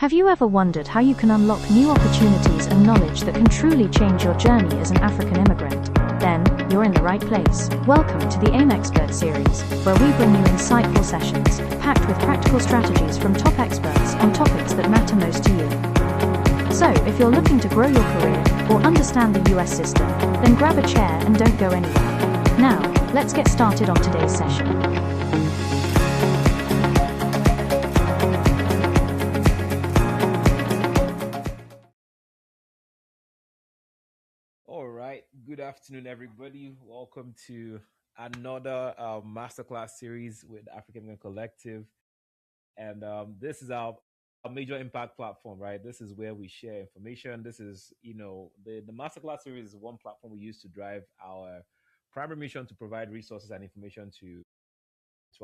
Have you ever wondered how you can unlock new opportunities and knowledge that can truly change your journey as an African immigrant? Then, you're in the right place. Welcome to the AIM Expert series, where we bring you insightful sessions, packed with practical strategies from top experts on topics that matter most to you. So, if you're looking to grow your career or understand the US system, then grab a chair and don't go anywhere. Now, let's get started on today's session. All right. Good afternoon, everybody. Welcome to another masterclass series with African American Collective. And this is our major impact platform, right? This is where we share information. This is, the masterclass series is one platform we use to drive our primary mission to provide resources and information to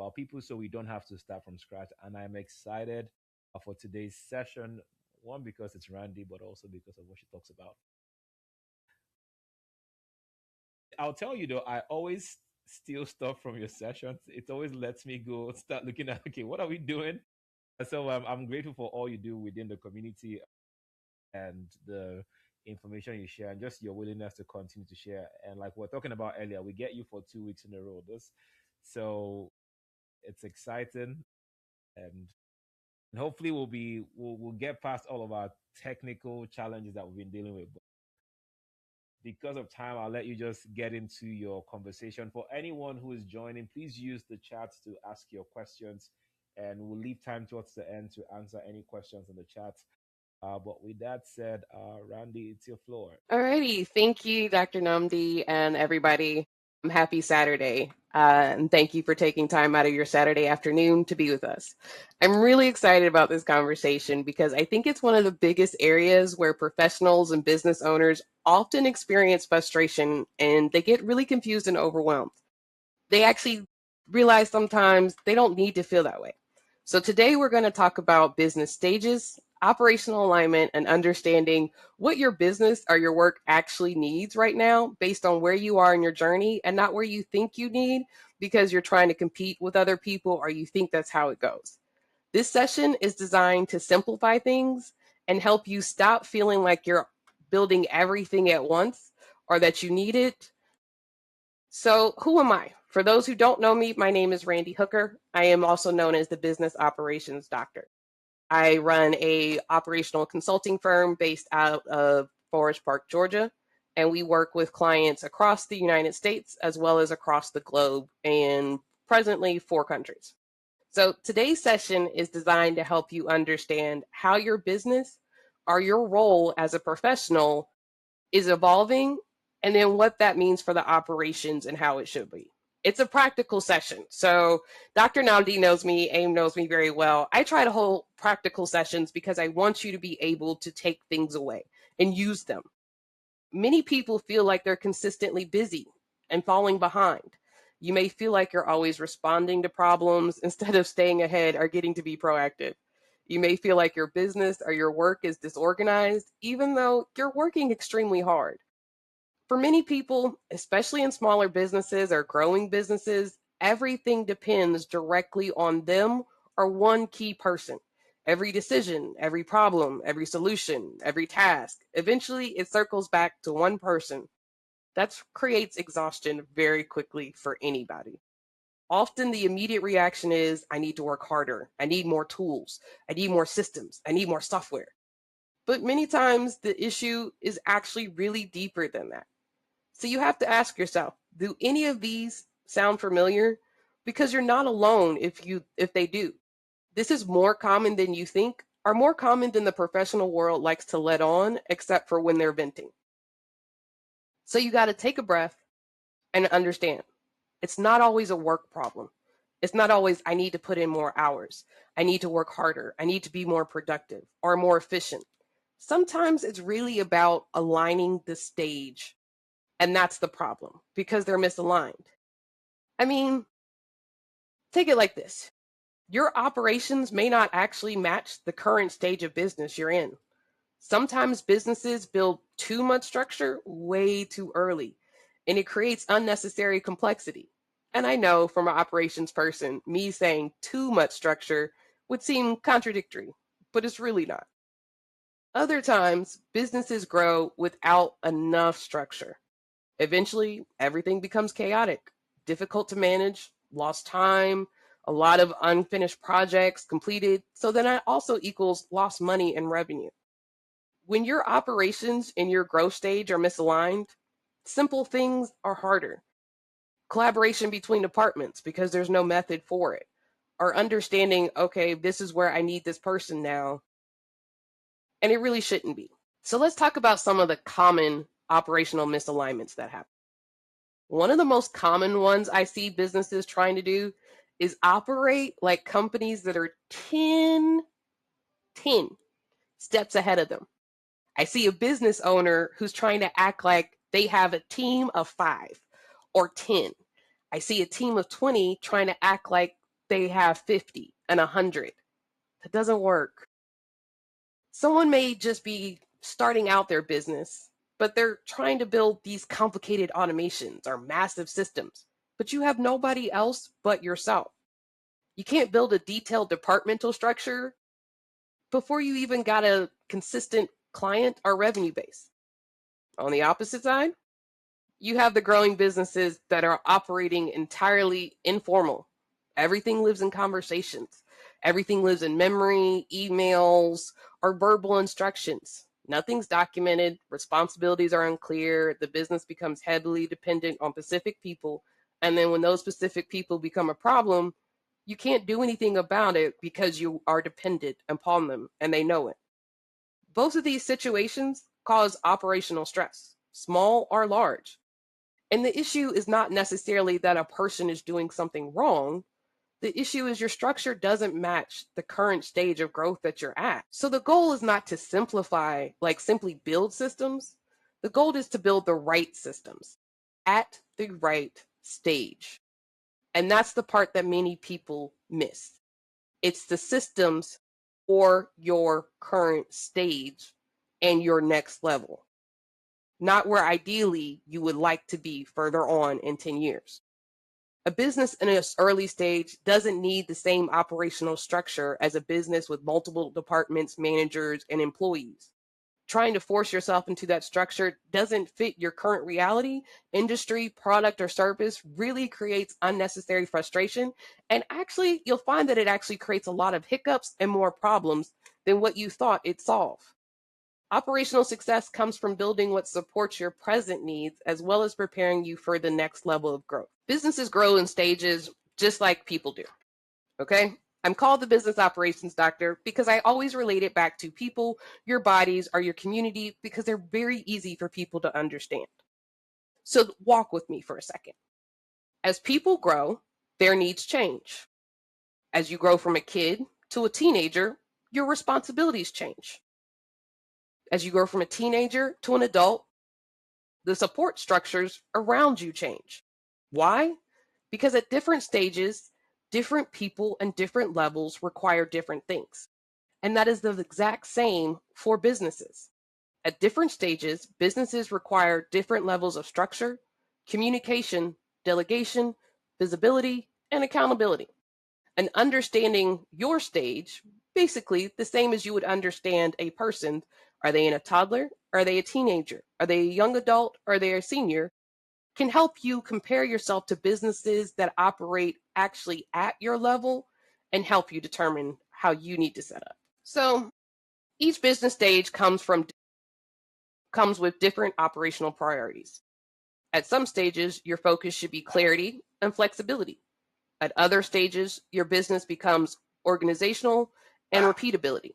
our people so we don't have to start from scratch. And I'm excited for today's session, one, because it's Randi, but also because of what she talks about. I'll tell you though, I always steal stuff from your sessions. It always lets me go start looking at, okay, what are we doing? So I'm grateful for all you do within the community and the information you share and just your willingness to continue to share. And like we we're talking about earlier, we get you for 2 weeks in a row. So it's exciting, and hopefully we'll get past all of our technical challenges that we've been dealing with. Because of time, I'll let you just get into your conversation. For anyone who is joining, please use the chat to ask your questions, and we'll leave time towards the end to answer any questions in the chat. But with that said, Randi, it's your floor. Alrighty, thank you, Dr. Namdi, and everybody. Happy Saturday, and thank you for taking time out of your Saturday afternoon to be with us. I'm really excited about this conversation because I think it's one of the biggest areas where professionals and business owners often experience frustration and they get really confused and overwhelmed. They actually realize sometimes they don't need to feel that way. So today we're going to talk about business stages, operational alignment, and understanding what your business or your work actually needs right now based on where you are in your journey and not where you think you need because you're trying to compete with other people or you think that's how it goes. This session is designed to simplify things and help you stop feeling like you're building everything at once or that you need it. So who am I? For those who don't know me, my name is Randi Hooker. I am also known as the Business Operations Doctor. I run a operational consulting firm based out of Forest Park, Georgia, and we work with clients across the United States as well as across the globe in presently 4 countries. So today's session is designed to help you understand how your business or your role as a professional is evolving and then what that means for the operations and how it should be. It's a practical session. So Dr. Namdi knows me, AIM knows me very well. I try to hold practical sessions because I want you to be able to take things away and use them. Many people feel like they're consistently busy and falling behind. You may feel like you're always responding to problems instead of staying ahead or getting to be proactive. You may feel like your business or your work is disorganized, even though you're working extremely hard. For many people, especially in smaller businesses or growing businesses, everything depends directly on them or one key person. Every decision, every problem, every solution, every task, eventually it circles back to one person. That creates exhaustion very quickly for anybody. Often the immediate reaction is, I need to work harder. I need more tools. I need more systems. I need more software. But many times the issue is actually really deeper than that. So you have to ask yourself, do any of these sound familiar? Because you're not alone if they do. This is more common than you think, or more common than the professional world likes to let on, except for when they're venting. So you got to take a breath and understand. It's not always a work problem. It's not always, I need to put in more hours. I need to work harder. I need to be more productive or more efficient. Sometimes it's really about aligning the stage. And that's the problem because they're misaligned. I mean, take it like this. Your operations may not actually match the current stage of business you're in. Sometimes businesses build too much structure way too early, and it creates unnecessary complexity. And I know from an operations person, me saying too much structure would seem contradictory, but it's really not. Other times, businesses grow without enough structure. Eventually, everything becomes chaotic, difficult to manage, lost time, a lot of unfinished projects completed. So then that also equals lost money and revenue. When your operations in your growth stage are misaligned, simple things are harder. Collaboration between departments because there's no method for it, or understanding, okay, this is where I need this person now, and it really shouldn't be. So let's talk about some of the common operational misalignments that happen. One of the most common ones I see businesses trying to do is operate like companies that are 10 steps ahead of them. I see a business owner who's trying to act like they have a team of 5 or 10. I see a team of 20 trying to act like they have 50 and 100. That doesn't work. Someone may just be starting out their business, but they're trying to build these complicated automations or massive systems, but you have nobody else but yourself. You can't build a detailed departmental structure before you even got a consistent client or revenue base. On the opposite side, you have the growing businesses that are operating entirely informal. Everything lives in conversations. Everything lives in memory, emails, or verbal instructions. Nothing's documented. Responsibilities are unclear. The business becomes heavily dependent on specific people. And then when those specific people become a problem, you can't do anything about it because you are dependent upon them and they know it. Both of these situations cause operational stress, small or large. And the issue is not necessarily that a person is doing something wrong. The issue is your structure doesn't match the current stage of growth that you're at. So the goal is not to simplify, like simply build systems. The goal is to build the right systems at the right stage. And that's the part that many people miss. It's the systems for your current stage and your next level, not where ideally you would like to be further on in 10 years. A business in its early stage doesn't need the same operational structure as a business with multiple departments, managers, and employees. Trying to force yourself into that structure doesn't fit your current reality, industry, product, or service really creates unnecessary frustration. And actually, you'll find that it actually creates a lot of hiccups and more problems than what you thought it'd solve. Operational success comes from building what supports your present needs as well as preparing you for the next level of growth. Businesses grow in stages just like people do. Okay? I'm called the business operations doctor because I always relate it back to people, your bodies, or your community because they're very easy for people to understand. So walk with me for a second. As people grow, their needs change. As you grow from a kid to a teenager, your responsibilities change. As you grow from a teenager to an adult, the support structures around you change. Why? Because at different stages, different people and different levels require different things. And that is the exact same for businesses. At different stages, businesses require different levels of structure, communication, delegation, visibility, and accountability. And understanding your stage, basically the same as you would understand a person. Are they in a toddler? Are they a teenager? Are they a young adult? Are they a senior? Can help you compare yourself to businesses that operate actually at your level and help you determine how you need to set up. So each business stage comes with different operational priorities. At some stages, your focus should be clarity and flexibility. At other stages, your business becomes organizational and repeatability.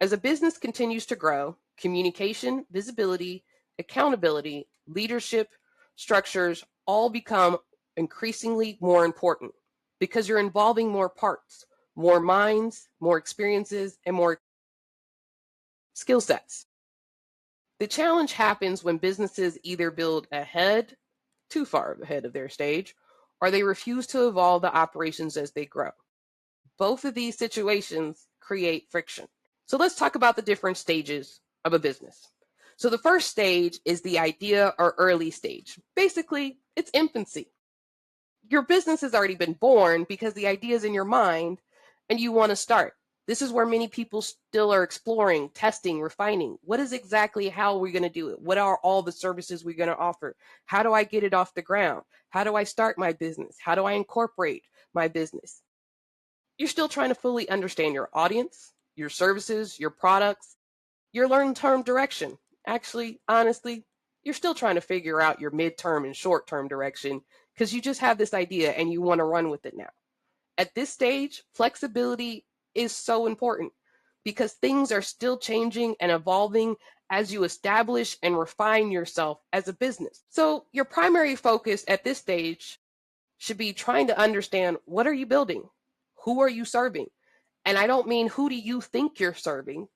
As a business continues to grow, communication, visibility, accountability, leadership, structures all become increasingly more important because you're involving more parts, more minds, more experiences, and more skill sets. The challenge happens when businesses either build ahead, too far ahead of their stage, or they refuse to evolve the operations as they grow. Both of these situations create friction. So let's talk about the different stages of a business. So the first stage is the idea or early stage. Basically, it's infancy. Your business has already been born because the idea is in your mind and you want to start. This is where many people still are exploring, testing, refining. What is exactly how we're going to do it? What are all the services we're going to offer? How do I get it off the ground? How do I start my business? How do I incorporate my business? You're still trying to fully understand your audience, your services, your products, your long-term direction. Actually, honestly, you're still trying to figure out your midterm and short-term direction because you just have this idea and you want to run with it now. At this stage, flexibility is so important because things are still changing and evolving as you establish and refine yourself as a business. So your primary focus at this stage should be trying to understand, what are you building? Who are you serving? And I don't mean who do you think you're serving,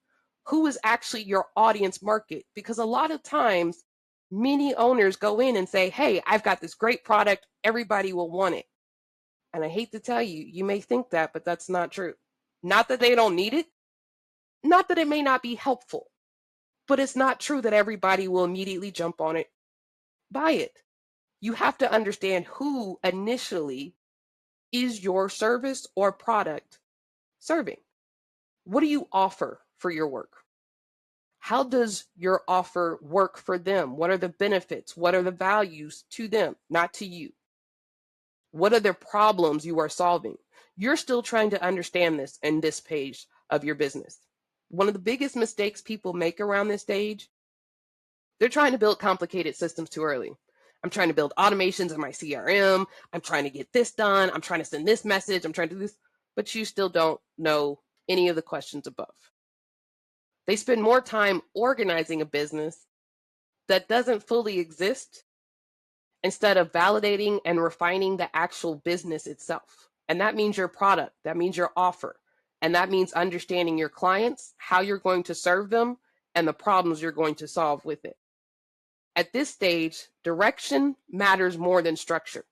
who is actually your audience market? Because a lot of times, many owners go in and say, hey, I've got this great product, everybody will want it. And I hate to tell you, you may think that, but that's not true. Not that they don't need it, not that it may not be helpful, but it's not true that everybody will immediately jump on it, buy it. You have to understand who initially is your service or product serving. What do you offer for your work? How does your offer work for them? What are the benefits? What are the values to them, not to you? What are the problems you are solving? You're still trying to understand this in this page of your business. One of the biggest mistakes people make around this stage, they're trying to build complicated systems too early. I'm trying to build automations in my CRM. I'm trying to get this done. I'm trying to send this message. I'm trying to do this, but you still don't know any of the questions above. They spend more time organizing a business that doesn't fully exist instead of validating and refining the actual business itself. And that means your product, that means your offer, and that means understanding your clients, how you're going to serve them, and the problems you're going to solve with it. At this stage, direction matters more than structure,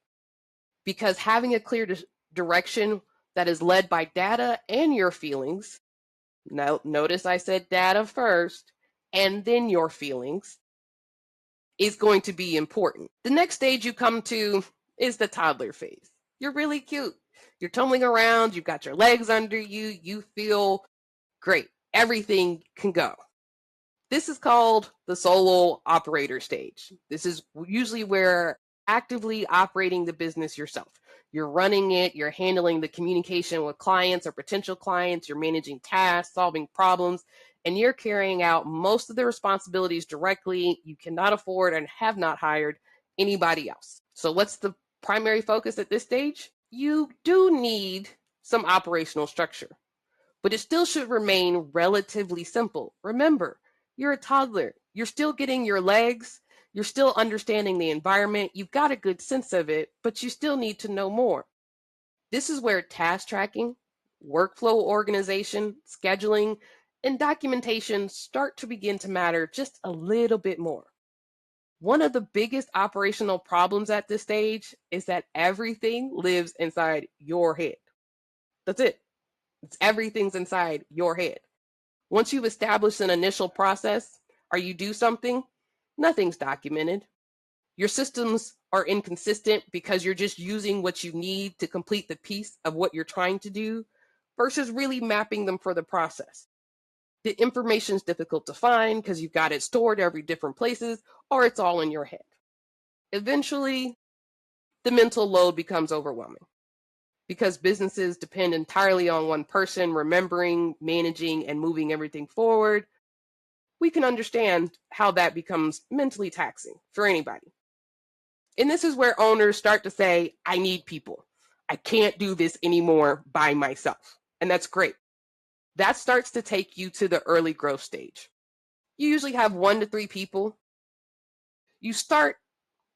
because having a clear direction that is led by data and your feelings, now notice I said data first, and then your feelings, is going to be important. The next stage you come to is the toddler phase. You're really cute. You're tumbling around, you've got your legs under you, you feel great. Everything can go. This is called the solo operator stage. This is usually where actively operating the business yourself. You're running it, you're handling the communication with clients or potential clients, you're managing tasks, solving problems, and you're carrying out most of the responsibilities directly. You cannot afford and have not hired anybody else. So what's the primary focus at this stage? You do need some operational structure, but it still should remain relatively simple. Remember, you're a toddler. You're still getting your legs. You're still understanding the environment. You've got a good sense of it, but you still need to know more. This is where task tracking, workflow organization, scheduling, and documentation start to begin to matter just a little bit more. One of the biggest operational problems at this stage is that everything lives inside your head. That's it. Everything's inside your head. Once you've established an initial process or you do something, nothing's documented. Your systems are inconsistent because you're just using what you need to complete the piece of what you're trying to do versus really mapping them for the process. The information is difficult to find because you've got it stored every different places, or it's all in your head. Eventually, the mental load becomes overwhelming because businesses depend entirely on one person remembering, managing, and moving everything forward. We can understand how that becomes mentally taxing for anybody. And this is where owners start to say, I need people. I can't do this anymore by myself. And that's great. That starts to take you to the early growth stage. You usually have 1 to 3 people.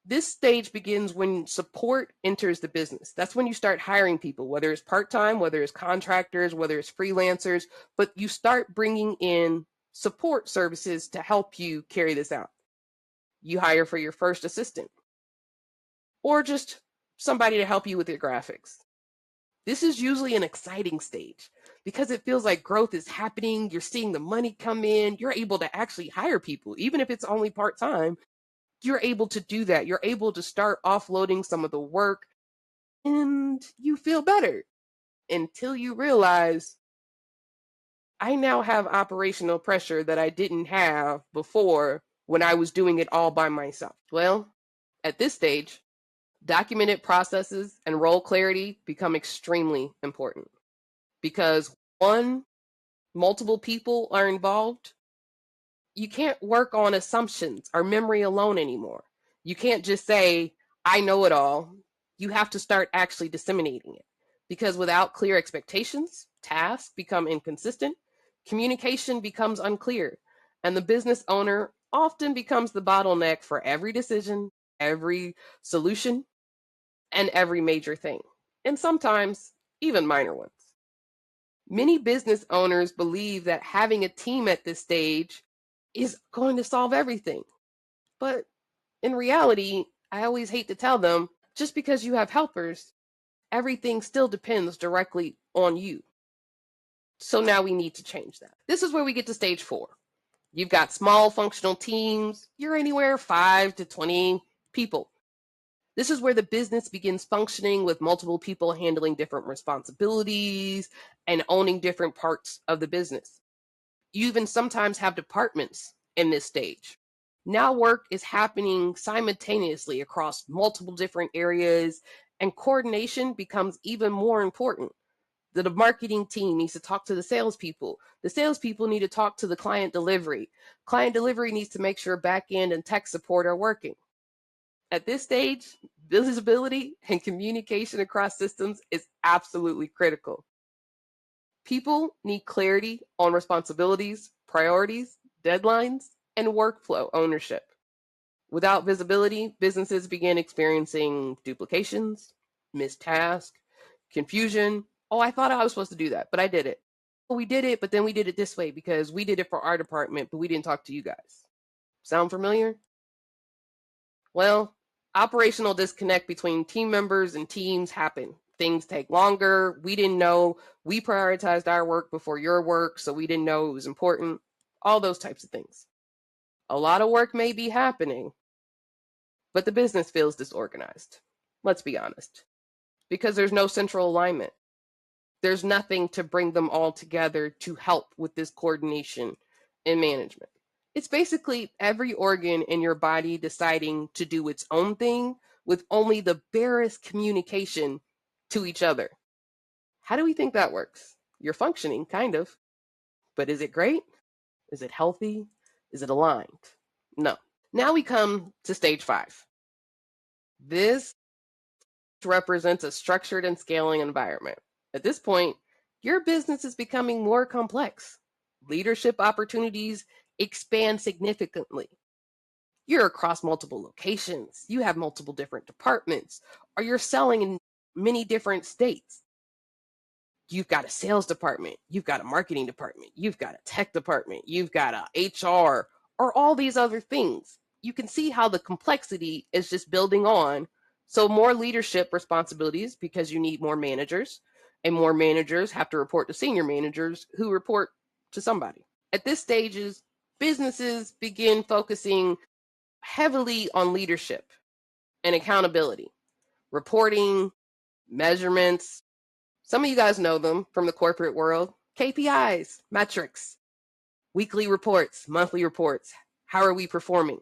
This stage begins when support enters the business. That's when you start hiring people, whether it's part-time, whether it's contractors, whether it's freelancers, but you start bringing in support services to help you carry this out. You hire for your first assistant or just somebody to help you with your graphics. This is usually an exciting stage because it feels like growth is happening. You're seeing the money come in. You're able to actually hire people, even if it's only part-time. You're able to do that. You're able to start offloading some of the work and you feel better until you realize I now have operational pressure that I didn't have before when I was doing it all by myself. Well, at this stage, documented processes and role clarity become extremely important because one, multiple people are involved. You can't work on assumptions or memory alone anymore. You can't just say, I know it all. You have to start actually disseminating it because without clear expectations, tasks become inconsistent, communication becomes unclear, and the business owner often becomes the bottleneck for every decision, every solution, and every major thing, and sometimes even minor ones. Many business owners believe that having a team at this stage is going to solve everything. But in reality, I always hate to tell them just because you have helpers, everything still depends directly on you. So now we need to change that. This is where we get to stage 4. You've got small functional teams, you're anywhere 5 to 20 people. This is where the business begins functioning with multiple people handling different responsibilities and owning different parts of the business. You even sometimes have departments in this stage. Now work is happening simultaneously across multiple different areas, and coordination becomes even more important. The marketing team needs to talk to the salespeople. The salespeople need to talk to the client delivery. Client delivery needs to make sure back end and tech support are working. At this stage, visibility and communication across systems is absolutely critical. People need clarity on responsibilities, priorities, deadlines, and workflow ownership. Without visibility, businesses begin experiencing duplications, missed tasks, confusion. Oh, I thought I was supposed to do that, but I did it. Oh, we did it, but then we did it this way because we did it for our department, but we didn't talk to you guys. Sound familiar? Well, operational disconnect between team members and teams happen. Things take longer. We didn't know. We prioritized our work before your work, so we didn't know it was important. All those types of things. A lot of work may be happening, but the business feels disorganized. Let's be honest. Because there's no central alignment. There's nothing to bring them all together to help with this coordination and management. It's basically every organ in your body deciding to do its own thing with only the barest communication to each other. How do we think that works? You're functioning, kind of. But is it great? Is it healthy? Is it aligned? No. Now we come to stage 5. This represents a structured and scaling environment. At this point, your business is becoming more complex. Leadership opportunities expand significantly. You're across multiple locations, you have multiple different departments, or you're selling in many different states. You've got a sales department, you've got a marketing department, you've got a tech department, you've got a HR, or all these other things. You can see how the complexity is just building on. So more leadership responsibilities because you need more managers, and more managers have to report to senior managers who report to somebody. At this stages, businesses begin focusing heavily on leadership and accountability, reporting, measurements. Some of you guys know them from the corporate world. KPIs, metrics, weekly reports, monthly reports. How are we performing?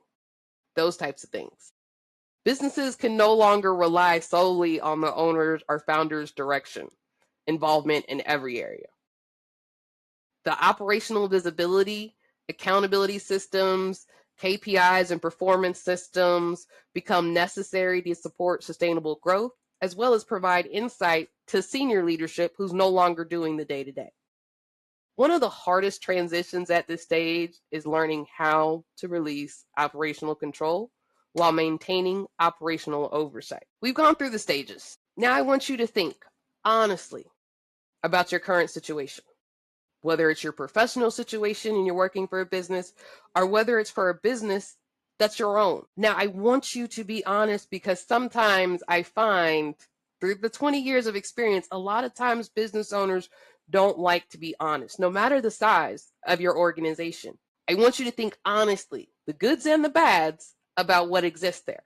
Those types of things. Businesses can no longer rely solely on the owner's or founder's direction, involvement in every area. The operational visibility, accountability systems, KPIs, and performance systems become necessary to support sustainable growth, as well as provide insight to senior leadership who's no longer doing the day-to-day. One of the hardest transitions at this stage is learning how to release operational control while maintaining operational oversight. We've gone through the stages. Now I want you to think honestly about your current situation, whether it's your professional situation and you're working for a business, or whether it's for a business that's your own. Now, I want you to be honest because sometimes I find through the 20 years of experience, a lot of times business owners don't like to be honest, no matter the size of your organization. I want you to think honestly, the goods and the bads, about what exists there.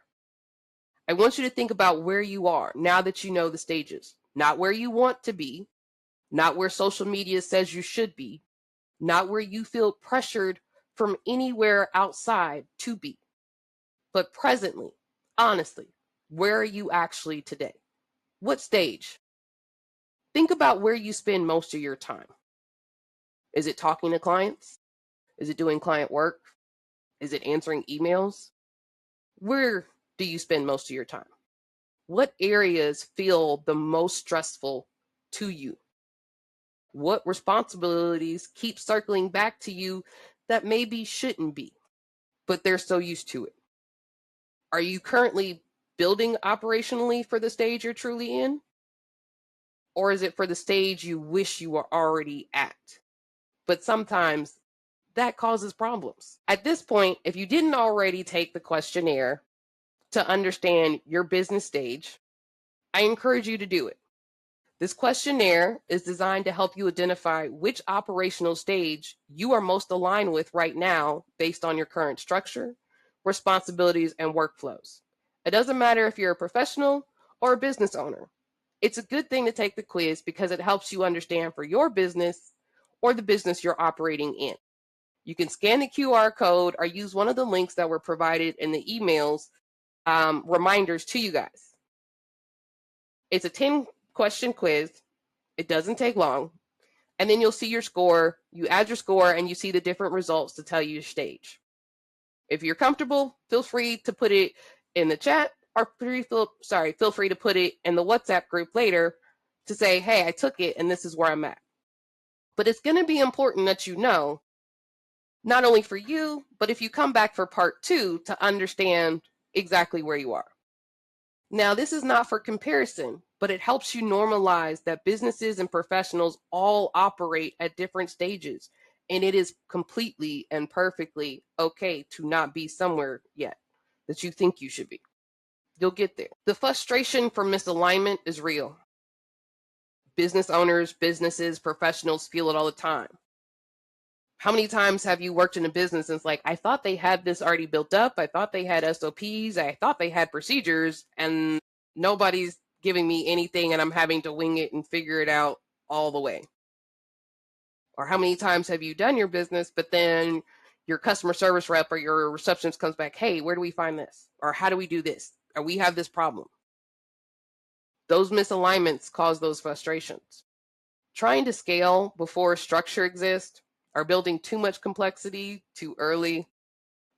I want you to think about where you are now that you know the stages, not where you want to be, not where social media says you should be, not where you feel pressured from anywhere outside to be, but presently, honestly, where are you actually today? What stage? Think about where you spend most of your time. Is it talking to clients? Is it doing client work? Is it answering emails? Where do you spend most of your time? What areas feel the most stressful to you? What responsibilities keep circling back to you that maybe shouldn't be, but they're so used to it? Are you currently building operationally for the stage you're truly in? Or is it for the stage you wish you were already at? But sometimes that causes problems. At this point, if you didn't already take the questionnaire to understand your business stage, I encourage you to do it. This questionnaire is designed to help you identify which operational stage you are most aligned with right now based on your current structure, responsibilities, and workflows. It doesn't matter if you're a professional or a business owner. It's a good thing to take the quiz because it helps you understand for your business or the business you're operating in. You can scan the QR code or use one of the links that were provided in the emails reminders to you guys. It's a 10-question quiz. It doesn't take long. And then you'll see your score. You add your score and you see the different results to tell you your stage. If you're comfortable, feel free to put it in the chat or feel free to put it in the WhatsApp group later to say, hey, I took it and this is where I'm at. But it's going to be important that you know, not only for you, but if you come back for part 2 to understand exactly where you are. Now, this is not for comparison, but it helps you normalize that businesses and professionals all operate at different stages, and it is completely and perfectly okay to not be somewhere yet that you think you should be. You'll get there. The frustration for misalignment is real. Business owners, businesses, professionals feel it all the time. How many times have you worked in a business and it's like, I thought they had this already built up. I thought they had SOPs. I thought they had procedures, and nobody's giving me anything and I'm having to wing it and figure it out all the way. Or how many times have you done your business, but then your customer service rep or your receptionist comes back, hey, where do we find this? Or how do we do this? Or we have this problem. Those misalignments cause those frustrations. Trying to scale before structure exists, or building too much complexity too early,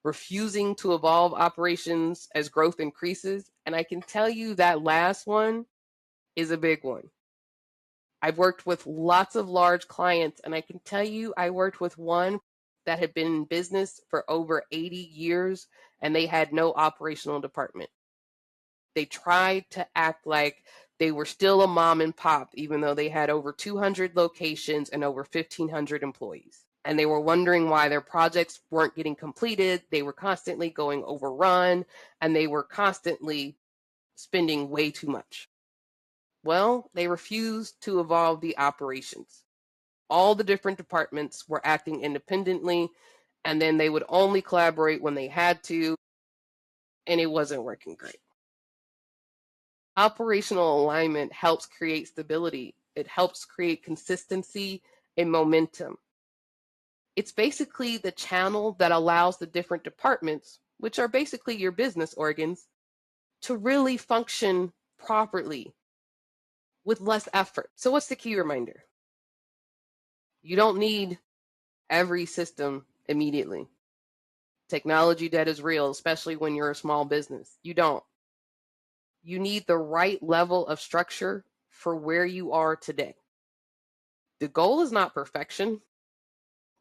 refusing to evolve operations as growth increases. And I can tell you that last one is a big one. I've worked with lots of large clients, and I can tell you I worked with one that had been in business for over 80 years, and they had no operational department. They tried to act like they were still a mom and pop, even though they had over 200 locations and over 1,500 employees. And they were wondering why their projects weren't getting completed. They were constantly going overrun, and they were constantly spending way too much. Well, they refused to evolve the operations. All the different departments were acting independently, and then they would only collaborate when they had to, and it wasn't working great. Operational alignment helps create stability. It helps create consistency and momentum. It's basically the channel that allows the different departments, which are basically your business organs, to really function properly with less effort. So what's the key reminder? You don't need every system immediately. Technology debt is real, especially when you're a small business. You don't. You need the right level of structure for where you are today. The goal is not perfection.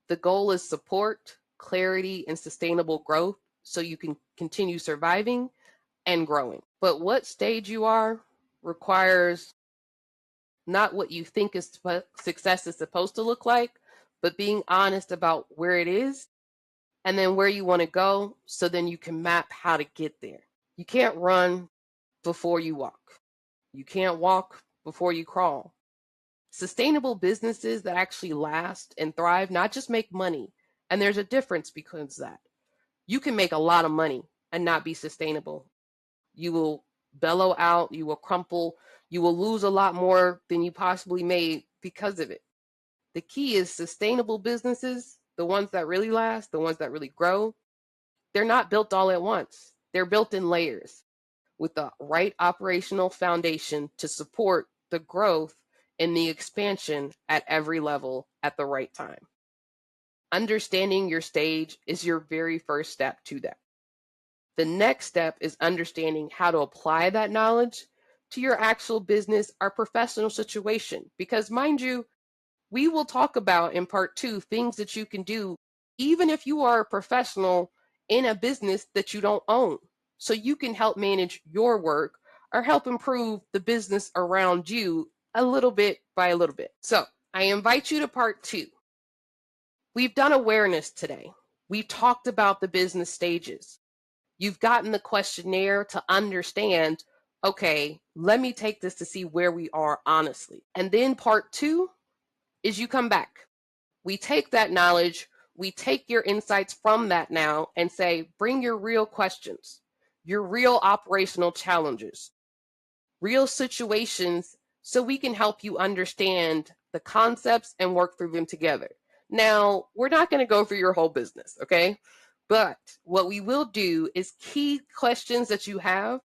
The goal is support, clarity, and sustainable growth so you can continue surviving and growing. But what stage you are requires not what you think is success is supposed to look like, but being honest about where it is and then where you want to go, so then you can map how to get there. You can't run before you walk. You can't walk before you crawl. Sustainable businesses that actually last and thrive not just make money, and there's a difference because of that. You can make a lot of money and not be sustainable. You will bellow out, you will crumple, you will lose a lot more than you possibly made because of it. The key is sustainable businesses, the ones that really last, the ones that really grow. They're not built all at once. They're built in layers with the right operational foundation to support the growth and the expansion at every level at the right time. Understanding your stage is your very first step to that. The next step is understanding how to apply that knowledge to your actual business or professional situation. Because, mind you, we will talk about in part 2 things that you can do even if you are a professional in a business that you don't own. So you can help manage your work or help improve the business around you a little bit by a little bit. So I invite you to part 2. We've done awareness today. We've talked about the business stages. You've gotten the questionnaire to understand, okay, let me take this to see where we are honestly. And then part 2 is you come back. We take that knowledge, we take your insights from that now and say, bring your real questions, your real operational challenges, real situations, so we can help you understand the concepts and work through them together. Now, we're not going to go through your whole business, okay? But what we will do is key questions that you have,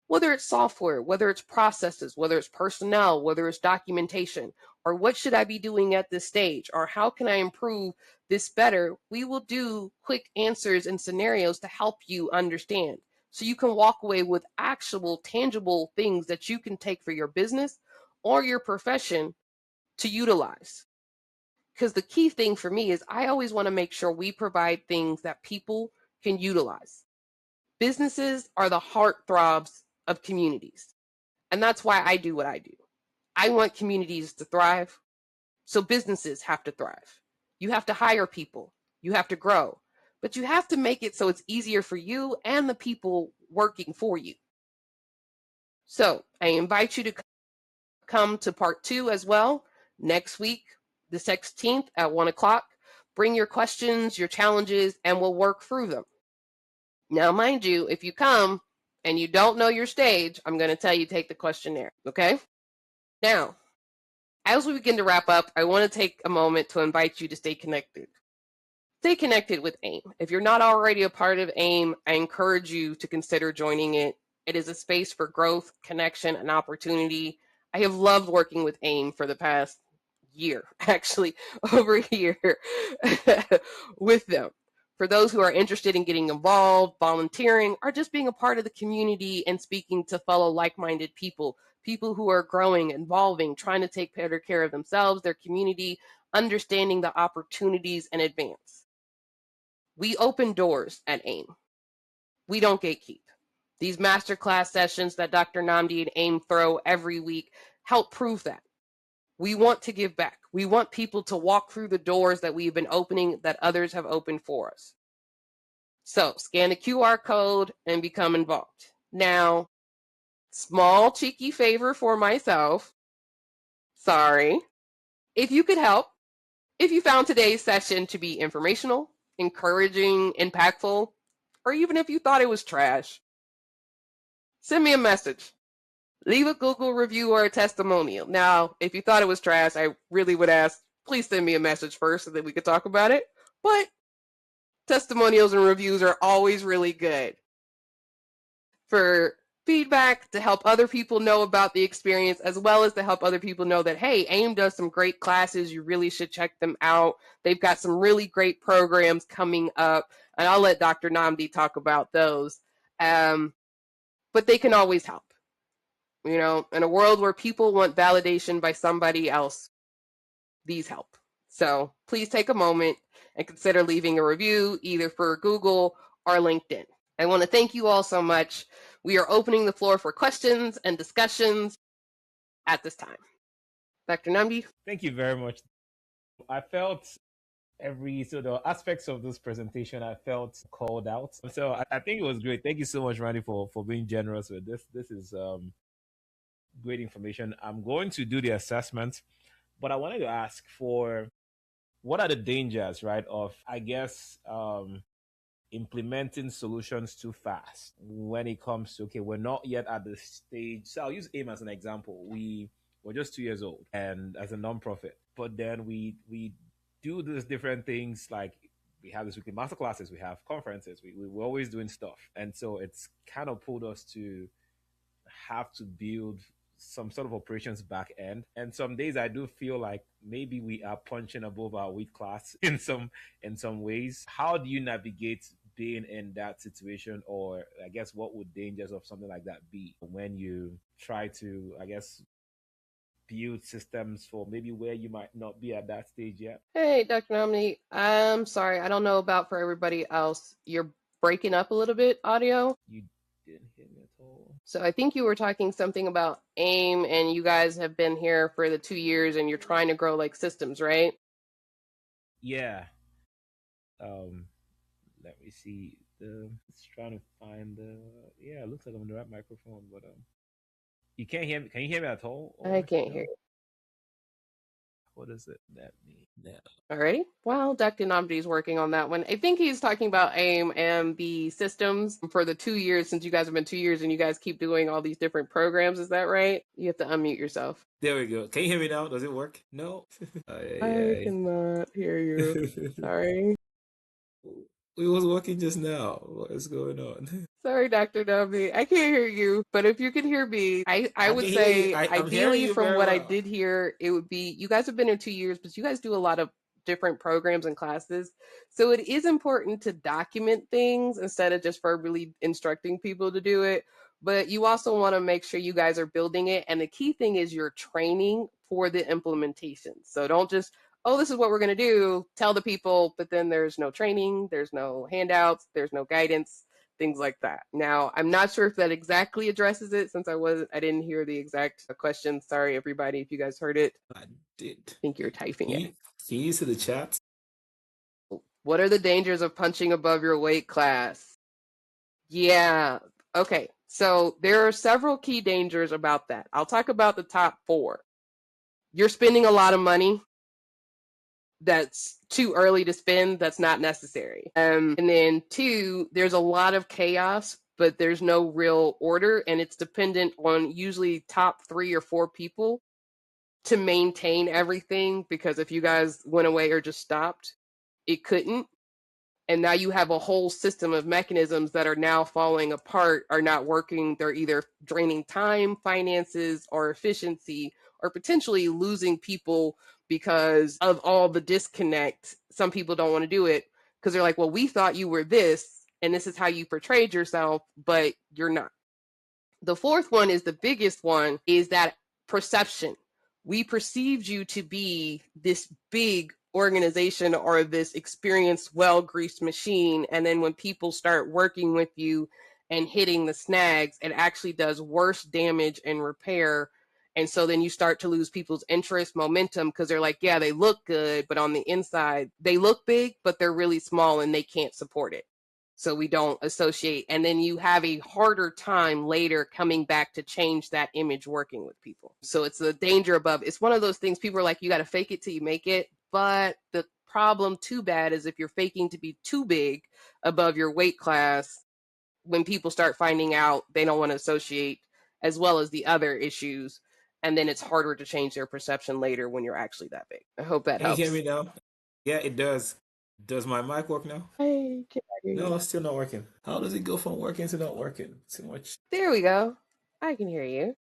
whether it's software, whether it's processes, whether it's personnel, whether it's documentation, or what should I be doing at this stage, or how can I improve this better, we will do quick answers and scenarios to help you understand. So you can walk away with actual tangible things that you can take for your business or your profession to utilize. Because the key thing for me is I always want to make sure we provide things that people can utilize. Businesses are the heartthrobs of communities. And that's why I do what I do. I want communities to thrive, so businesses have to thrive. You have to hire people, you have to grow, but you have to make it so it's easier for you and the people working for you. So I invite you to come to part 2 as well next week, the 16th at 1 o'clock. Bring your questions, your challenges, and we'll work through them. Now, mind you, if you come and you don't know your stage, I'm going to tell you take the questionnaire, okay? Now, as we begin to wrap up, I want to take a moment to invite you to stay connected. Stay connected with AIM. If you're not already a part of AIM, I encourage you to consider joining it. It is a space for growth, connection, and opportunity. I have loved working with AIM for the past year, actually, over a year with them. For those who are interested in getting involved, volunteering, or just being a part of the community and speaking to fellow like-minded people, people who are growing, evolving, trying to take better care of themselves, their community, understanding the opportunities and advance. We open doors at AIM. We don't gatekeep. These masterclass sessions that Dr. Namdi and AIM throw every week help prove that. We want to give back. We want people to walk through the doors that we've been opening that others have opened for us. So scan the QR code and become involved. Now, small cheeky favor for myself. Sorry. If you could help, if you found today's session to be informational, encouraging, impactful, or even if you thought it was trash, send me a message. Leave a Google review or a testimonial. Now, if you thought it was trash, I really would ask, please send me a message first so that we could talk about it. But testimonials and reviews are always really good for feedback, to help other people know about the experience, as well as to help other people know that, hey, AIM does some great classes. You really should check them out. They've got some really great programs coming up, and I'll let Dr. Namdi talk about those. But they can always help. You know, in a world where people want validation by somebody else, these help. So please take a moment and consider leaving a review either for Google or LinkedIn. I want to thank you all so much. We are opening the floor for questions and discussions at this time. Dr. Namdi? Thank you very much. I felt every sort of aspects of this presentation, I felt called out. So I think it was great. Thank you so much, Randy, for being generous with this. This is great information. I'm going to do the assessment, but I wanted to ask for what are the dangers, right, of, I guess, implementing solutions too fast when it comes to, okay, we're not yet at the stage. So I'll use AIM as an example. We're just 2 years old and as a nonprofit. but then we do these different things, like we have this weekly master classes, we have conferences, we're always doing stuff, and so it's kind of pulled us to have to build some sort of operations back end. And some days I do feel like maybe we are punching above our weight class in some ways. How do you navigate being in that situation, or I guess what would dangers of something like that be when you try to, I guess, build systems for maybe where you might not be at that stage yet? Hey, Dr. Nomini. I'm sorry. I don't know about for everybody else. You're breaking up a little bit, audio. You didn't hear me at all. So I think you were talking something about AIM, and you guys have been here for the 2 years, and you're trying to grow like systems, right? Yeah. Um, let me see. It's trying to find the. Yeah, it looks like I'm on the right microphone, but you can't hear me. Can you hear me at all? I Or can't no? hear you. What does that mean? No. Alrighty. Well, Dr. Namdi is working on that one. I think he's talking about AIM and the systems for the 2 years, since you guys have been 2 years and you guys keep doing all these different programs. Is that right? You have to unmute yourself. There we go. Can you hear me now? Does it work? No. I cannot hear you. Sorry. It was working just now. What is going on? Sorry, Dr. Namdi. I can't hear you, but if you can hear me, I would can hear you. say I'm hearing ideally you from very what I well. did hear, it would be you guys have been here 2 years, but you guys do a lot of different programs and classes. So it is important to document things instead of just verbally instructing people to do it. But you also want to make sure you guys are building it. And the key thing is your training for the implementation. So don't just, oh, this is what we're going to do, tell the people, but then there's no training, there's no handouts, there's no guidance, things like that. Now, I'm not sure if that exactly addresses it, since I didn't hear the exact question. Sorry, everybody, if you guys heard it. I did. I think you're typing it. Can you see the chat? What are the dangers of punching above your weight class? Yeah. Okay. So there are several key dangers about that. I'll talk about the top 4. You're spending a lot of money that's too early to spend, that's not necessary. And then 2, there's a lot of chaos, but there's no real order, and it's dependent on usually top 3 or 4 people to maintain everything, because if you guys went away or just stopped, it couldn't. And now you have a whole system of mechanisms that are now falling apart, are not working. They're either draining time, finances, or efficiency, or potentially losing people because of all the disconnect. Some people don't want to do it because they're like, well, we thought you were this, and this is how you portrayed yourself, but you're not. The 4th one is the biggest one, is that perception. We perceived you to be this big organization or this experienced, well-greased machine. And then when people start working with you and hitting the snags, it actually does worse damage and repair. And so then you start to lose people's interest, momentum, because they're like, yeah, they look good, but on the inside, they look big, but they're really small and they can't support it. So we don't associate. And then you have a harder time later coming back to change that image working with people. So it's the danger above. It's one of those things people are like, you got to fake it till you make it. But the problem, too bad, is if you're faking to be too big above your weight class, when people start finding out, they don't want to associate, as well as the other issues. And then it's harder to change their perception later when you're actually that big. I hope that helps. Can you hear me now? Yeah, it does. Does my mic work now? I can hear you. No, it's still not working. How does it go from working to not working? Too much. There we go. I can hear you.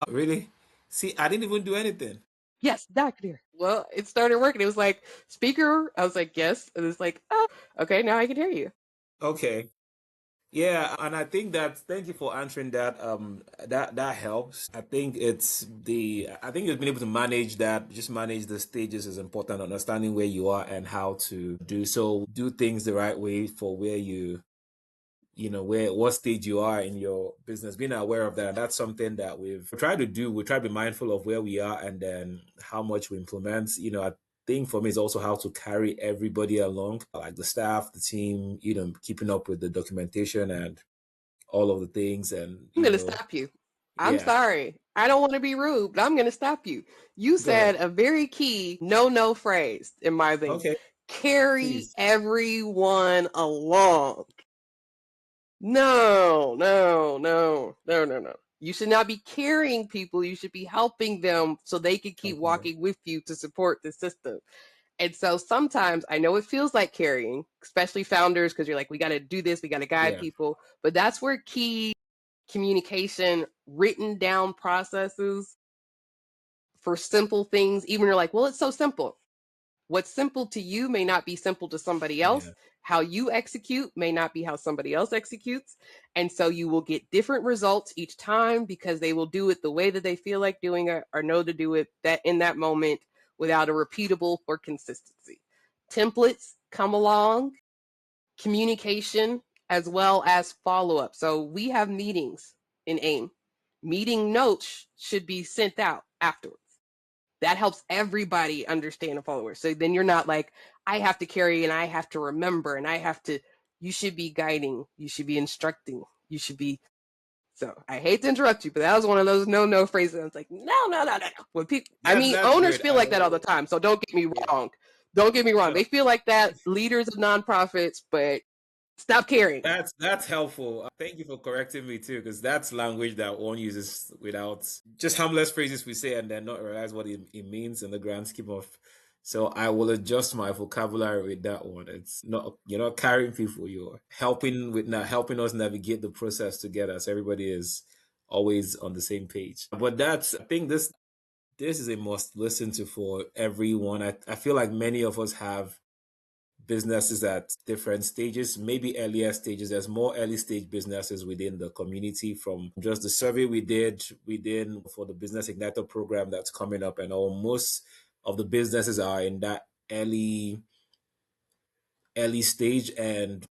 Really? See, I didn't even do anything. Yes, doctor. Well, it started working. It was like, speaker. I was like, yes. And it's like, oh, okay, now I can hear you. Okay. Yeah, and I think that thank you for answering that. That helps. I think it's being able to manage that, just manage the stages is important. Understanding where you are and how to do so, do things the right way for where what stage you are in your business, being aware of that. And that's something that we've tried to do. We try to be mindful of where we are and then how much we implement. I think for me is also how to carry everybody along, like the staff, the team, keeping up with the documentation and all of the things. And I'm going to stop you. I'm sorry. I don't want to be rude, but I'm going to stop you. You said a very key no phrase in my opinion. Okay. Carry everyone along. No. You should not be carrying people. You should be helping them so they can keep walking with you to support the system. And so sometimes I know it feels like carrying, especially founders, because you're like, we got to do this, we got to guide people. But that's where key communication, written down processes for simple things, even you're like, well, it's so simple. What's simple to you may not be simple to somebody else. Yeah. How you execute may not be how somebody else executes. And so you will get different results each time because they will do it the way that they feel like doing it or know to do it that in that moment without a repeatable for consistency. Templates come along, communication, as well as follow-up. So we have meetings in AIM. Meeting notes should be sent out afterwards. That helps everybody understand a follower. So then you're not like, I have to carry and I have to remember and I have to, you should be guiding, you should be instructing, you should be. So I hate to interrupt you, but that was one of those no phrases. I was like, no. When people, owners feel like that all the time. So don't get me wrong. Don't get me wrong. They feel like that, leaders of nonprofits, but stop carrying. That's helpful. Thank you for correcting me too, because that's language that one uses without just harmless phrases we say and then not realize what it means in the grand scheme of. So I will adjust my vocabulary with that one. It's not, you're not carrying people, you're helping us navigate the process together. So everybody is always on the same page. But I think this is a must listen to for everyone. I feel like many of us have businesses at different stages, maybe earlier stages. There's more early stage businesses within the community from just the survey we did within for the Business Igniter program that's coming up. And most of the businesses are in that early stage and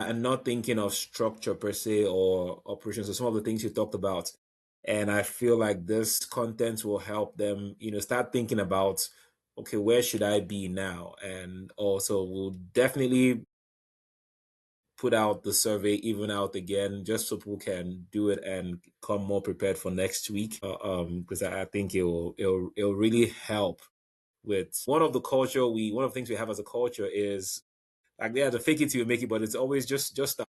not thinking of structure per se or operations. So some of the things you talked about. And I feel like this content will help them, start thinking about, okay, where should I be now? And also we'll definitely put out the survey even out again, just so people can do it and come more prepared for next week. Because I think it'll really help with one of the things we have as a culture is like, the fake it till you make it, but it's always just start,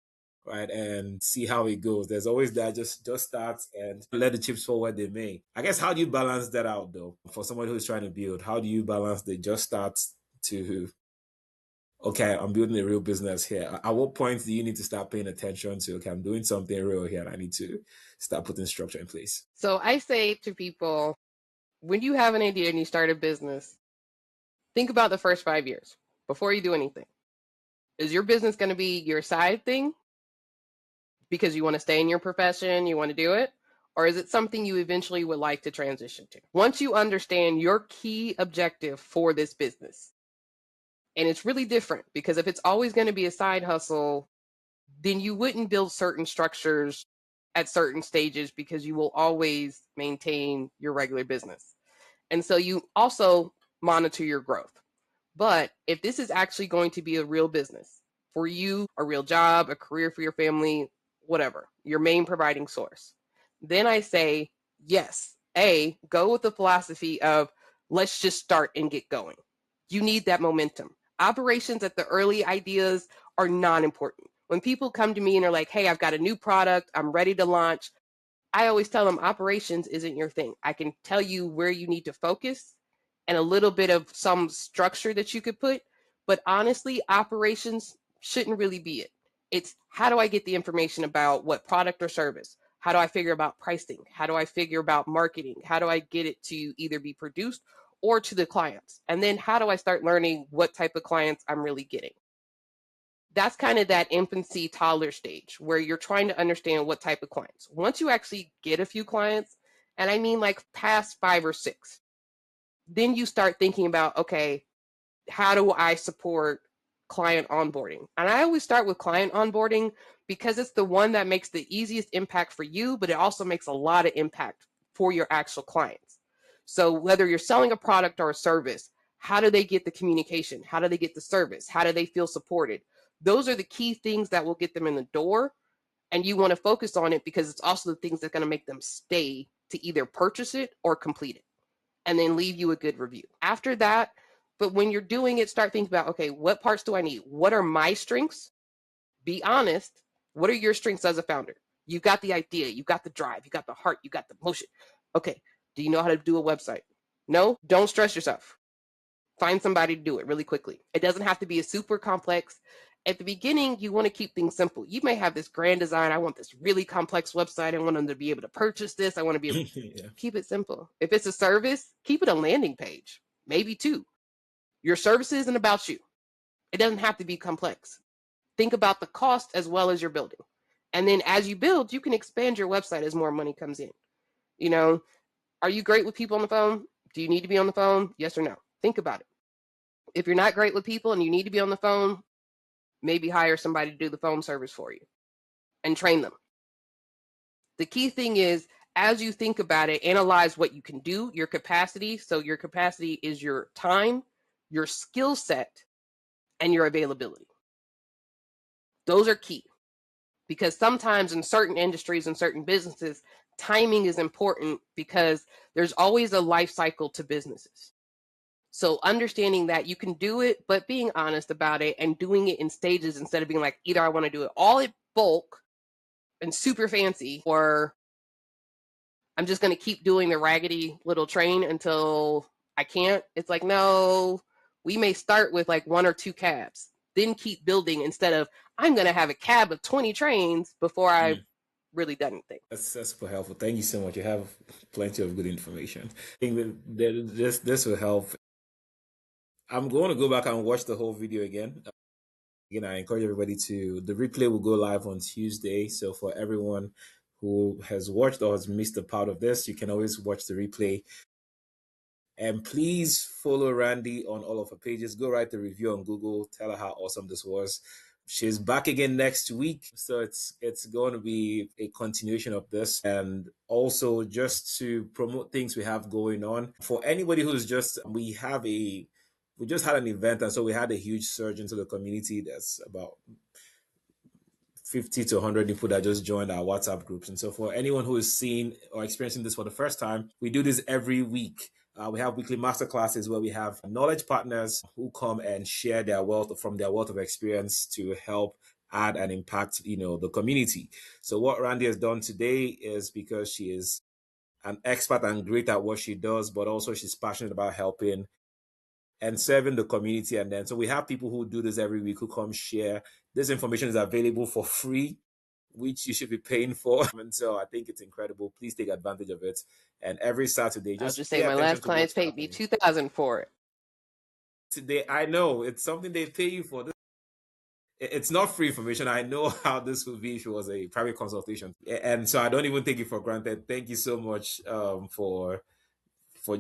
right? And see how it goes. There's always that just starts and let the chips fall where they may. I guess, how do you balance that out though? For someone who's trying to build, how do you balance the just starts to, okay, I'm building a real business here? At what point do you need to start paying attention to, okay, I'm doing something real here and I need to start putting structure in place? So I say to people, when you have an idea and you start a business, think about the first 5 years before you do anything. Is your business going to be your side thing because you want to stay in your profession, you want to do it? Or is it something you eventually would like to transition to? Once you understand your key objective for this business, and it's really different because if it's always going to be a side hustle, then you wouldn't build certain structures at certain stages because you will always maintain your regular business. And so you also monitor your growth. But if this is actually going to be a real business for you, a real job, a career for your family, whatever, your main providing source, then I say, yes, go with the philosophy of let's just start and get going. You need that momentum. Operations at the early ideas are not important. When people come to me and are like, hey, I've got a new product, I'm ready to launch, I always tell them operations isn't your thing. I can tell you where you need to focus and a little bit of some structure that you could put. But honestly, operations shouldn't really be it. It's how do I get the information about what product or service? How do I figure about pricing? How do I figure about marketing? How do I get it to either be produced or to the clients? And then how do I start learning what type of clients I'm really getting? That's kind of that infancy toddler stage where you're trying to understand what type of clients. Once you actually get a few clients, and I mean like past 5 or 6, then you start thinking about, okay, how do I support client onboarding? And I always start with client onboarding because it's the one that makes the easiest impact for you, but it also makes a lot of impact for your actual clients. So whether you're selling a product or a service, how do they get the communication? How do they get the service? How do they feel supported? Those are the key things that will get them in the door. And you want to focus on it because it's also the things that are going to make them stay to either purchase it or complete it and then leave you a good review. After that, but when you're doing it, start thinking about, okay, what parts do I need? What are my strengths? Be honest. What are your strengths as a founder? You got the idea, you got the drive, you got the heart, you got the motion. Okay, do you know how to do a website? No? Don't stress yourself. Find somebody to do it really quickly. It doesn't have to be a super complex. At the beginning, you want to keep things simple. You may have this grand design. I want this really complex website. I want them to be able to purchase this. I want to be able to keep it simple. If it's a service, keep it a landing page, maybe 2. Your service isn't about you. It doesn't have to be complex. Think about the cost as well as your building. And then as you build, you can expand your website as more money comes in. You know, are you great with people on the phone? Do you need to be on the phone? Yes or no? Think about it. If you're not great with people and you need to be on the phone, maybe hire somebody to do the phone service for you and train them. The key thing is, as you think about it, analyze what you can do, your capacity. So your capacity is your time, your skill set, and your availability. Those are key, because sometimes in certain industries and certain businesses, timing is important because there's always a life cycle to businesses. So understanding that you can do it, but being honest about it and doing it in stages instead of being like, either I want to do it all in bulk and super fancy, or I'm just going to keep doing the raggedy little train until I can't. It's like, no, we may start with like 1 or 2 cabs, then keep building instead of I'm going to have a cab of 20 trains before I've really done anything. That's super helpful. Thank you so much. You have plenty of good information. I think that this will help. I'm going to go back and watch the whole video again. Again, I encourage everybody the replay will go live on Tuesday. So for everyone who has watched or has missed a part of this, you can always watch the replay. And please follow Randi on all of her pages. Go write the review on Google. Tell her how awesome this was. She's back again next week. So it's going to be a continuation of this. And also just to promote things we have going on. For anybody who's we just had an event, and so we had a huge surge into the community. There's about 50 to 100 people that just joined our WhatsApp groups. And so for anyone who is seeing or experiencing this for the first time, we do this every week. We have weekly masterclasses where we have knowledge partners who come and share their wealth of experience to help add and impact, the community. So what Randi has done today is, because she is an expert and great at what she does, but also she's passionate about helping and serving the community. And then, so we have people who do this every week who come share. This information is available for free, which you should be paying for. And so I think it's incredible. Please take advantage of it. And every Saturday, I'll just say my last clients paid me $2,000 for it. Today, I know it's something they pay you for. It's not free information. I know how this would be if it was a private consultation. And so I don't even take it for granted. Thank you so much for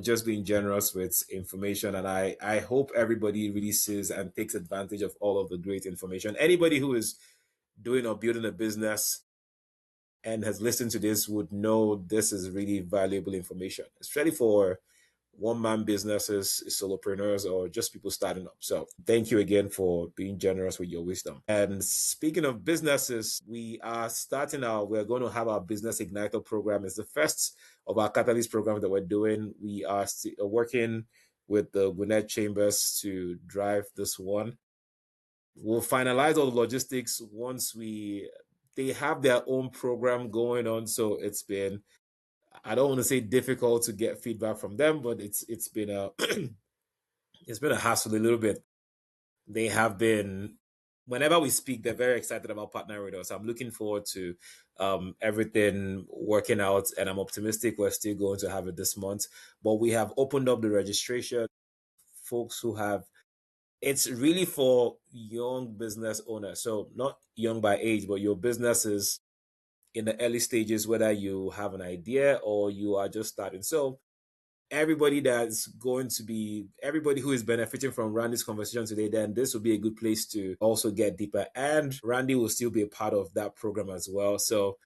just being generous with information. And I hope everybody really sees and takes advantage of all of the great information. Anybody who is doing or building a business and has listened to this would know this is really valuable information, especially for one-man businesses, solopreneurs, or just people starting up. So thank you again for being generous with your wisdom. And speaking of businesses, we're going to have our Business Igniter program. It's the first of our Catalyst programs that we're doing. We are working with the Gwinnett Chambers to drive this one. We'll finalize all the logistics once they have their own program going on. So it's been, I don't want to say difficult to get feedback from them, but it's been a it's been a hassle a little bit. They have been, whenever we speak, they're very excited about partnering with us. I'm looking forward to everything working out, and I'm optimistic we're still going to have it this month. But we have opened up the registration. Folks who have, it's really for young business owners. So not young by age, but your business is in the early stages, whether you have an idea or you are just starting. So everybody who is benefiting from Randi's conversation today, then this will be a good place to also get deeper. And Randi will still be a part of that program as well. So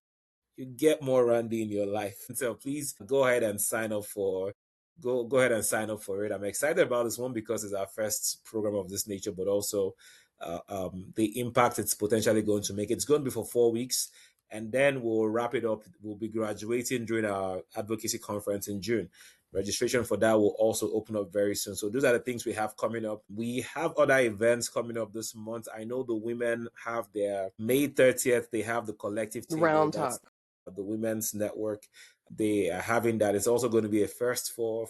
you get more Randi in your life. So please go ahead and sign up for it. I'm excited about this one because it's our first program of this nature, but also the impact it's potentially going to make. It's going to be for 4 weeks, and then we'll wrap it up. We'll be graduating during our advocacy conference in June. Registration for that will also open up very soon. So those are the things we have coming up. We have other events coming up this month. I know the women have their May 30th. They have the collective table. Round Talk. the Women's Network. They are having that. It's also going to be a first for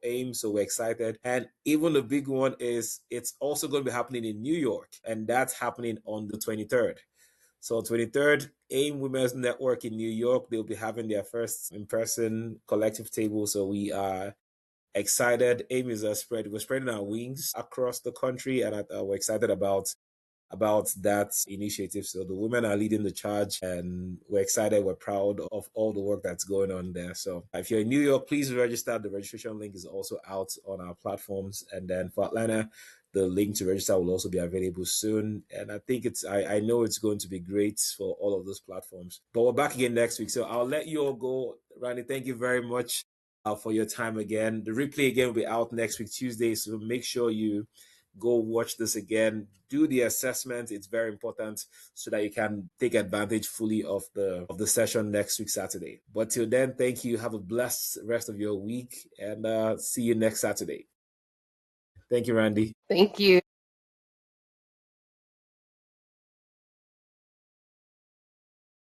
AIM, so we're excited. And even the big one is it's also going to be happening in New York, and that's happening on the 23rd. So 23rd, AIM Women's Network in New York, they'll be having their first in-person collective table. So we are excited. AIM is we're spreading our wings across the country, and we're excited about that initiative. So the women are leading the charge, and we're excited. We're proud of all the work that's going on there. So if you're in New York, please register. The registration link is also out on our platforms. And then for Atlanta, the link to register will also be available soon. And I think I know it's going to be great for all of those platforms. But we're back again next week. So I'll let you all go. Randy, thank you very much for your time again. The replay again will be out next week, Tuesday. So make sure you go watch this again, do the assessment. It's very important so that you can take advantage fully of the session next week, Saturday. But till then, thank you. Have a blessed rest of your week, and see you next Saturday. Thank you, Randy. Thank you.